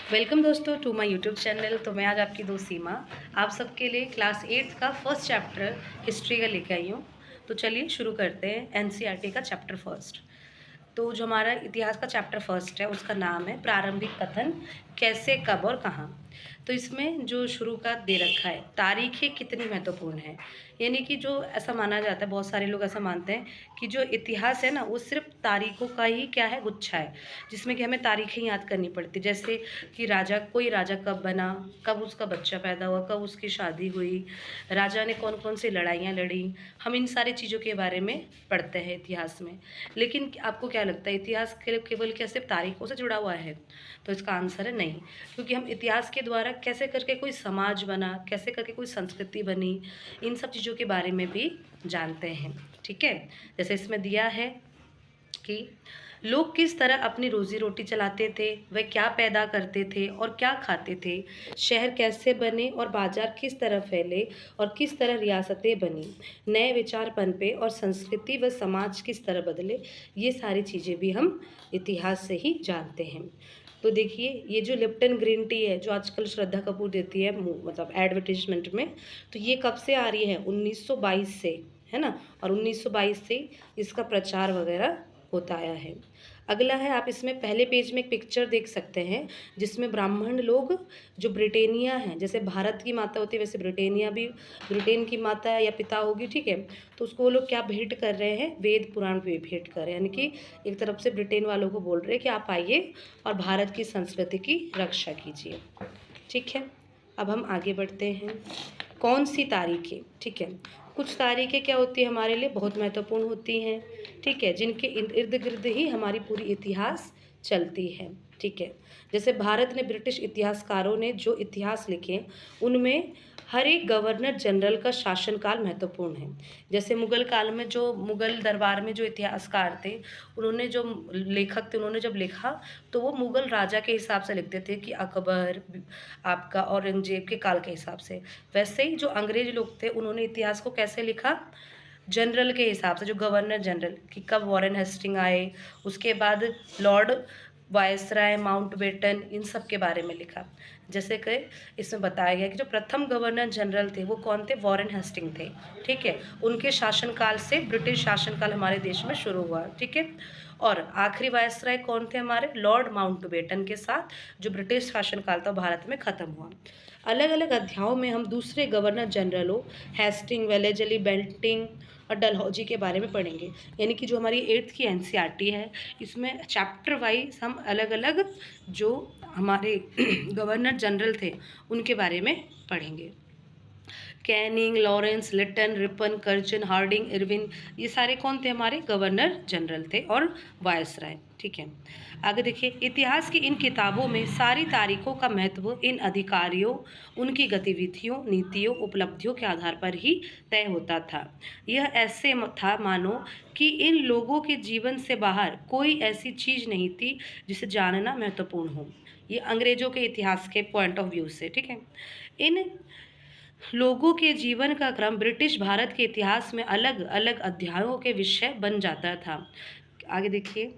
Welcome दोस्तों to my YouTube channel. तो मैं आज आपकी दोस्त सीमा आप सबके लिए क्लास 8 का फर्स्ट चैप्टर हिस्ट्री का लेके आई हूँ। तो चलिए शुरू करते हैं एनसीईआरटी का चैप्टर फर्स्ट। तो जो हमारा इतिहास का चैप्टर फर्स्ट है उसका नाम है प्रारंभिक कथन, कैसे, कब और कहाँ। तो इसमें जो शुरू का दे रखा है, तारीखें कितनी महत्वपूर्ण है। यानी कि जो ऐसा माना जाता है, बहुत सारे लोग ऐसा मानते हैं कि जो इतिहास है ना वो सिर्फ तारीखों का ही क्या है, गुच्छा है, जिसमें कि हमें तारीखें याद करनी पड़ती। जैसे कि कोई राजा कब बना, कब उसका बच्चा पैदा हुआ, कब उसकी शादी हुई, राजा ने कौन कौन सी लड़ाइयाँ लड़ी, हम इन सारी चीज़ों के बारे में पढ़ते हैं इतिहास में। लेकिन आपको क्या लगता है इतिहास केवल क्या सिर्फ तारीखों से जुड़ा हुआ है? तो इसका आंसर है नहीं, क्योंकि हम इतिहास के द्वारा कैसे करके कोई समाज बना, कैसे करके कोई संस्कृति बनी, इन सब चीज़ों के बारे में भी जानते हैं। ठीक है, जैसे इसमें दिया है कि लोग किस तरह अपनी रोजी रोटी चलाते थे, वह क्या पैदा करते थे और क्या खाते थे, शहर कैसे बने और बाजार किस तरह फैले और किस तरह रियासतें बनी, नए विचार पनपे और संस्कृति व समाज किस तरह बदले, ये सारी चीज़ें भी हम इतिहास से ही जानते हैं। तो देखिए, ये जो लिप्टन ग्रीन टी है जो आजकल श्रद्धा कपूर देती है मतलब एडवर्टीजमेंट में, तो ये कब से आ रही है? 1922 से, है ना। और 1922 से इसका प्रचार वगैरह होता आया है। अगला है, आप इसमें पहले पेज में एक पिक्चर देख सकते हैं जिसमें ब्राह्मण लोग, जो ब्रिटेनिया है, जैसे भारत की माता होती है वैसे ब्रिटेनिया भी ब्रिटेन की माता या पिता होगी, ठीक है। तो उसको वो लोग क्या भेंट कर रहे हैं? वेद पुराण पे भेंट कर रहे हैं। यानी कि एक तरफ से ब्रिटेन वालों को बोल रहे हैं कि आप आइए और भारत की संस्कृति की रक्षा कीजिए। ठीक है, अब हम आगे बढ़ते हैं। कौन सी तारीखें? ठीक है, कुछ तारीखें क्या होती है हमारे लिए बहुत महत्वपूर्ण होती हैं, ठीक है, जिनके इर्द गिर्द ही हमारी पूरी इतिहास चलती है। ठीक है, जैसे भारत ने ब्रिटिश इतिहासकारों ने जो इतिहास लिखे उनमें हर एक गवर्नर जनरल का शासनकाल महत्वपूर्ण है। जैसे मुगल काल में जो मुगल दरबार में जो इतिहासकार थे, उन्होंने जो लेखक थे, उन्होंने जब लिखा तो वो मुगल राजा के हिसाब से लिखते थे कि अकबर, आपका औरंगजेब के काल के हिसाब से। वैसे ही जो अंग्रेज लोग थे उन्होंने इतिहास को कैसे लिखा? जनरल के हिसाब से, जो गवर्नर जनरल, कि कब वॉरेन हेस्टिंग आए, उसके बाद लॉर्ड वायसराय, माउंटबेटन, इन सब के बारे में लिखा। जैसे कि इसमें बताया गया कि जो प्रथम गवर्नर जनरल थे वो कौन थे? वॉरेन हेस्टिंग थे। ठीक है, उनके शासनकाल से ब्रिटिश शासनकाल हमारे देश में शुरू हुआ। ठीक है, और आखिरी वायसराय कौन थे हमारे? लॉर्ड माउंटबेटन के साथ जो ब्रिटिश शासनकाल था भारत में ख़त्म हुआ। अलग अलग अध्यायों में हम दूसरे गवर्नर जनरलों हेस्टिंग, वेलेजली, बेंटिंग और डलहौजी के बारे में पढ़ेंगे। यानी कि जो हमारी 8th की एनसीईआरटी है इसमें चैप्टर वाइज हम अलग अलग जो हमारे गवर्नर जनरल थे उनके बारे में पढ़ेंगे। Canning, Lawrence, Lytton, Ripon, Curzon, Hardinge, Irwin, ये सारे कौन थे? हमारे गवर्नर जनरल थे और वायसराय। ठीक है, आगे देखिए, इतिहास की इन किताबों में सारी तारीखों का महत्व इन अधिकारियों, उनकी गतिविधियों, नीतियों, उपलब्धियों के आधार पर ही तय होता था। यह ऐसे था मानो कि इन लोगों के जीवन से बाहर कोई ऐसी चीज़ नहीं थी जिसे जानना महत्वपूर्ण हो। ये अंग्रेजों के इतिहास के पॉइंट ऑफ व्यू से, ठीक है। इन लोगों के जीवन का क्रम ब्रिटिश भारत के इतिहास में अलग अलग अध्यायों के विषय बन जाता था। आगे देखिए,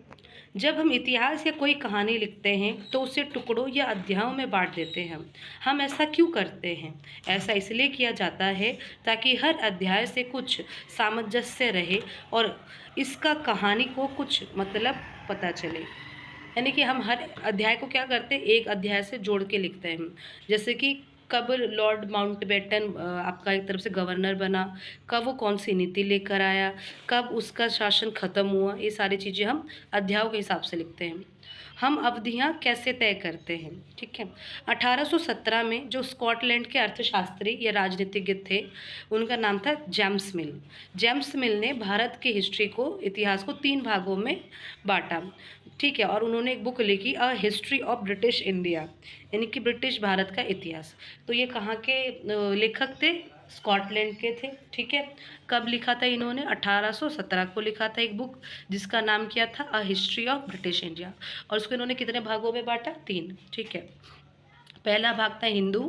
जब हम इतिहास या कोई कहानी लिखते हैं तो उसे टुकड़ों या अध्यायों में बांट देते हैं। हम ऐसा क्यों करते हैं? ऐसा इसलिए किया जाता है ताकि हर अध्याय से कुछ सामंजस्य रहे और इसका कहानी को कुछ मतलब पता चले। यानी कि हम हर अध्याय को क्या करते हैं? एक अध्याय से जोड़ के लिखते हैं। जैसे कि कब लॉर्ड माउंटबेटन आपका एक तरफ से गवर्नर बना, कब वो कौन सी नीति लेकर आया, कब उसका शासन खत्म हुआ, ये सारी चीज़ें हम अध्यायों के हिसाब से लिखते हैं। हम अवधियाँ कैसे तय करते हैं? ठीक है, 1817 में जो स्कॉटलैंड के अर्थशास्त्री या राजनीतिज्ञ थे उनका नाम था जेम्स मिल। जेम्स मिल ने भारत की हिस्ट्री को, इतिहास को 3 भागों में बांटा। ठीक है, और उन्होंने एक बुक लिखी, a history of British India, यानी कि ब्रिटिश भारत का इतिहास। तो ये कहाँ के लेखक थे? स्कॉटलैंड के थे। ठीक है, कब लिखा था इन्होंने? 1817 को लिखा था एक बुक जिसका नाम क्या था? A history of British India. और उसको इन्होंने कितने भागों में बांटा? 3। ठीक है, पहला भाग था हिंदू,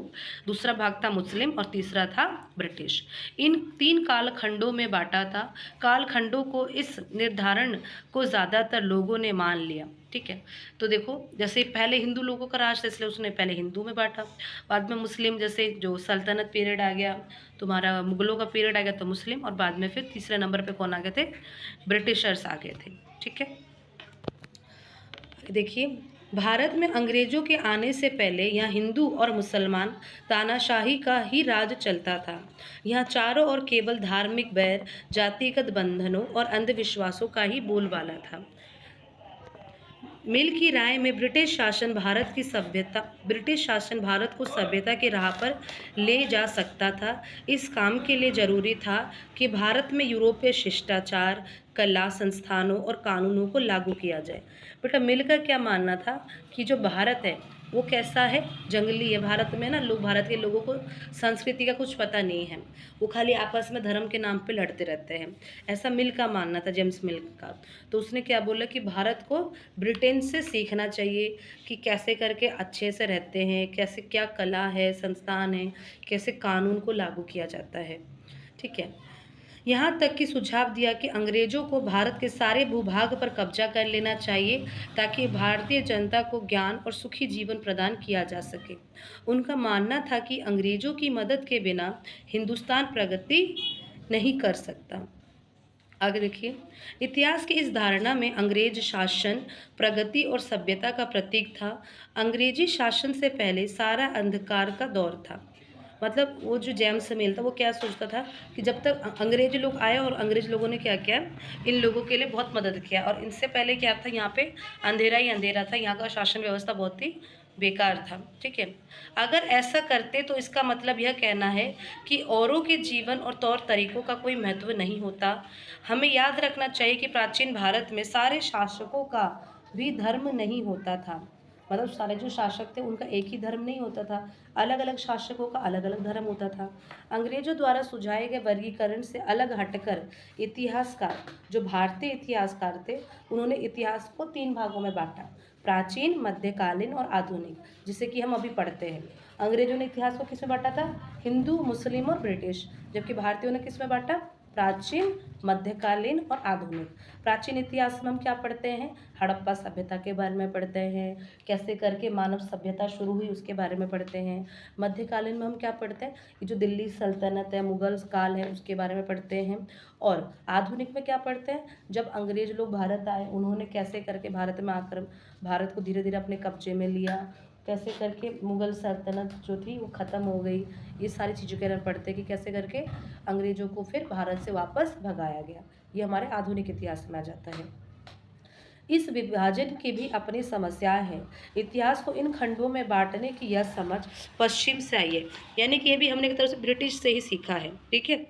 दूसरा भाग था मुस्लिम और तीसरा था ब्रिटिश। इन 3 कालखंडों में बांटा था। कालखंडों को इस निर्धारण को ज़्यादातर लोगों ने मान लिया। ठीक ठीक है। तो देखो जैसे पहले हिंदू लोगों का राज था, इसलिए उसने पहले हिंदू में बांटा, बाद में मुस्लिम, जैसे जो सल्तनत पीरियड आ गया, तुम्हारा मुगलों का पीरियड आ गया तो मुस्लिम, और बाद में फिर तीसरे नंबर पे कौन आ गए थे, ब्रिटिशर्स आ गए थे। ठीक है, देखिए भारत में अंग्रेजों के आने से पहले यहाँ हिंदू और मुसलमान तानाशाही का ही राज चलता था। यहाँ चारों ओर केवल धार्मिक बैर, जातिगत बंधनों और अंधविश्वासों का ही बोलबाला था। मिल की राय में ब्रिटिश शासन भारत को सभ्यता की राह पर ले जा सकता था। इस काम के लिए जरूरी था कि भारत में यूरोपीय शिष्टाचार, कला, संस्थानों और कानूनों को लागू किया जाए। बेटा मिल का क्या मानना था कि जो भारत है वो कैसा है, जंगली है। भारत में ना लोग, भारत के लोगों को संस्कृति का कुछ पता नहीं है, वो खाली आपस में धर्म के नाम पे लड़ते रहते हैं, ऐसा मिल का मानना था, जेम्स मिल का। तो उसने क्या बोला कि भारत को ब्रिटेन से सीखना चाहिए कि कैसे करके अच्छे से रहते हैं, कैसे क्या कला है, संस्थान है, कैसे कानून को लागू किया जाता है। ठीक है, यहाँ तक कि सुझाव दिया कि अंग्रेजों को भारत के सारे भूभाग पर कब्जा कर लेना चाहिए ताकि भारतीय जनता को ज्ञान और सुखी जीवन प्रदान किया जा सके। उनका मानना था कि अंग्रेजों की मदद के बिना हिंदुस्तान प्रगति नहीं कर सकता। आगे देखिए, इतिहास की इस धारणा में अंग्रेज शासन प्रगति और सभ्यता का प्रतीक था। अंग्रेजी शासन से पहले सारा अंधकार का दौर था। मतलब वो जो जेम्स मिल था वो क्या सोचता था कि जब तक अंग्रेज लोग आए, और अंग्रेज लोगों ने क्या किया, इन लोगों के लिए बहुत मदद किया, और इनसे पहले क्या था, यहाँ पे अंधेरा ही अंधेरा था, यहाँ का शासन व्यवस्था बहुत ही बेकार था। ठीक है, अगर ऐसा करते तो इसका मतलब यह कहना है कि औरों के जीवन और तौर तरीकों का कोई महत्व नहीं होता। हमें याद रखना चाहिए कि प्राचीन भारत में सारे शासकों का भी धर्म नहीं होता था। मतलब सारे जो शासक थे उनका एक ही धर्म नहीं होता था, अलग अलग शासकों का अलग अलग धर्म होता था। अंग्रेजों द्वारा सुझाए गए वर्गीकरण से अलग हटकर इतिहासकार, जो भारतीय इतिहासकार थे, उन्होंने इतिहास को 3 भागों में बांटा, प्राचीन, मध्यकालीन और आधुनिक, जिसे कि हम अभी पढ़ते हैं। अंग्रेजों ने इतिहास को किस में बांटा था, हिंदू, मुस्लिम और ब्रिटिश, जबकि भारतीयों ने किस में बांटा, प्राचीन, मध्यकालीन और आधुनिक। प्राचीन इतिहास में हम क्या पढ़ते हैं, हड़प्पा सभ्यता के बारे में पढ़ते हैं, कैसे करके मानव सभ्यता शुरू हुई उसके बारे में पढ़ते हैं। मध्यकालीन में हम क्या पढ़ते हैं, ये जो दिल्ली सल्तनत है, मुगल काल है, उसके बारे में पढ़ते हैं। और आधुनिक में क्या पढ़ते हैं, जब अंग्रेज लोग भारत आए, उन्होंने कैसे करके भारत में आकर भारत को धीरे धीरे अपने कब्जे में लिया, कैसे करके मुगल सल्तनत जो थी वो ख़त्म हो गई। ये सारी चीज़ों के बारे में पढ़ते हैं कि कैसे करके अंग्रेज़ों को फिर भारत से वापस भगाया गया। ये हमारे आधुनिक इतिहास में आ जाता है। इस विभाजन की भी अपनी समस्याएं हैं। इतिहास को इन खंडों में बांटने की यह समझ पश्चिम से आई है, यानी कि ये भी हमने एक तरह से ब्रिटिश से ही सीखा है। ठीक है,